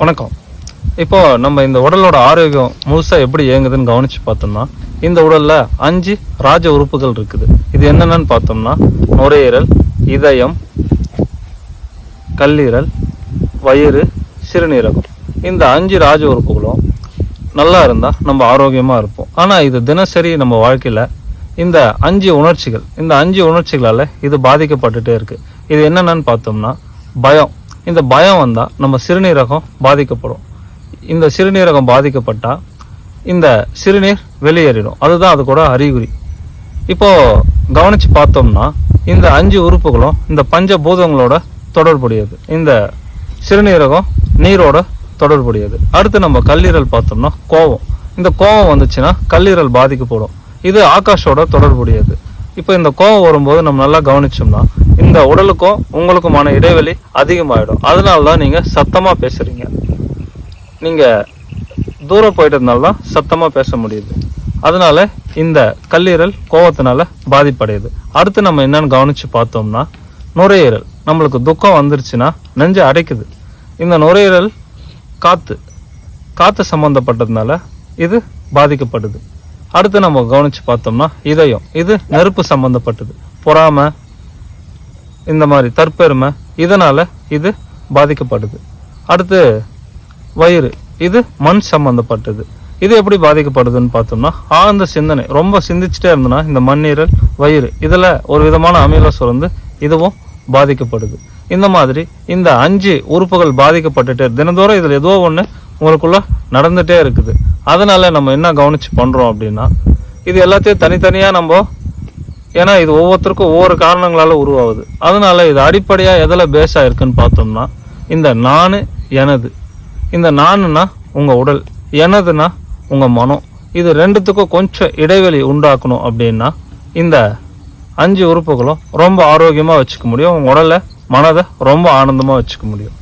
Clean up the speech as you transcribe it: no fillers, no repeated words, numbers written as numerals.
வணக்கம். இப்போ நம்ம இந்த உடலோட ஆரோக்கியம் முழுசா எப்படி இயங்குதுன்னு கவனிச்சு பார்த்தோம்னா, இந்த உடல்ல 5 ராஜ உறுப்புகள் இருக்குது. இது என்னென்னு பார்த்தோம்னா, நுரையீரல், இதயம், கல்லீரல், வயிறு, சிறுநீரகம். இந்த 5 ராஜ உறுப்புகளும் நல்லா இருந்தால் நம்ம ஆரோக்கியமாக இருப்போம். ஆனால் இது தினசரி நம்ம வாழ்க்கையில் இந்த 5 உணர்ச்சிகள், இந்த 5 உணர்ச்சிகளால் இது பாதிக்கப்பட்டுட்டே இருக்குது. இது என்னென்னு பார்த்தோம்னா, பயம். இந்த பயம் வந்தால் நம்ம சிறுநீரகம் பாதிக்கப்படும். இந்த சிறுநீரகம் பாதிக்கப்பட்டால் இந்த சிறுநீர் வெளியேறிடும். அதுதான் அது கூட அறிகுறி. இப்போது கவனித்து பார்த்தோம்னா, இந்த 5 உறுப்புகளும் இந்த பஞ்சபூதங்களோட தொடர்புடையது. இந்த சிறுநீரகம் நீரோட தொடர்புடையது. அடுத்து நம்ம கல்லீரல் பார்த்தோம்னா கோபம். இந்த கோபம் வந்துச்சுன்னா கல்லீரல் பாதிக்கப்படும். இது ஆகாஷோட தொடர்புடையது. இப்போ இந்த கோபம் வரும்போது நம்ம நல்லா கவனிச்சோம்னா இந்த உடலுக்கும் உங்களுக்குமான இடைவெளி அதிகமாகிடும். அதனால தான் நீங்கள் சத்தமாக பேசுகிறீங்க. நீங்கள் தூரம் போயிட்டதுனால தான் சத்தமாக பேச முடியுது. அதனால இந்த கல்லீரல் கோபத்தினால பாதிப்படையுது. அடுத்து நம்ம என்னன்னு கவனித்து பார்த்தோம்னா, நுரையீரல். நம்மளுக்கு துக்கம் வந்துருச்சுன்னா நெஞ்சு அடைக்குது. இந்த நுரையீரல் காற்று சம்மந்தப்பட்டதுனால இது பாதிக்கப்படுது. அடுத்து நம்ம கவனித்து பார்த்தோம்னா இதயம். இது நெருப்பு சம்மந்தப்பட்டது. பொறாமை, இந்த மாதிரி தற்பெருமை, இதனால் இது பாதிக்கப்படுது. அடுத்து வயிறு. இது மண் சம்மந்தப்பட்டது. இது எப்படி பாதிக்கப்படுதுன்னு பார்த்தோம்னா, ஆழ்ந்த சிந்தனை, ரொம்ப சிந்திச்சுட்டே இருந்தோன்னா இந்த மண்ணீரல், வயிறு இதில் ஒரு விதமான அமிலம் சுரந்து இதுவும் பாதிக்கப்படுது. இந்த மாதிரி இந்த 5 உறுப்புகள் பாதிக்கப்பட்டுட்டே தினந்தோறும் இதில் ஏதோ ஒன்று உங்களுக்குள்ள நடந்துகிட்டே இருக்குது. அதனால நம்ம என்ன கவனித்து பண்ணுறோம் அப்படின்னா, இது எல்லாத்தையும் தனித்தனியாக நம்ம, ஏன்னா இது ஒவ்வொருத்தருக்கும் ஒவ்வொரு காரணங்களால் உருவாகுது. அதனால இது அடிப்படையாக எதில் பேஸ் ஆகிருக்குன்னு பார்த்தோம்னா, இந்த நான், எனது. இந்த நானுன்னா உங்கள் உடல், எனதுன்னா உங்கள் மனம். இது ரெண்டுத்துக்கும் கொஞ்சம் இடைவெளி உண்டாக்கணும் அப்படின்னா இந்த 5 உறுப்புகளும் ரொம்ப ஆரோக்கியமாக வச்சுக்க முடியும். உங்கள் உடலை, மனதை ரொம்ப ஆனந்தமாக வச்சுக்க முடியும்.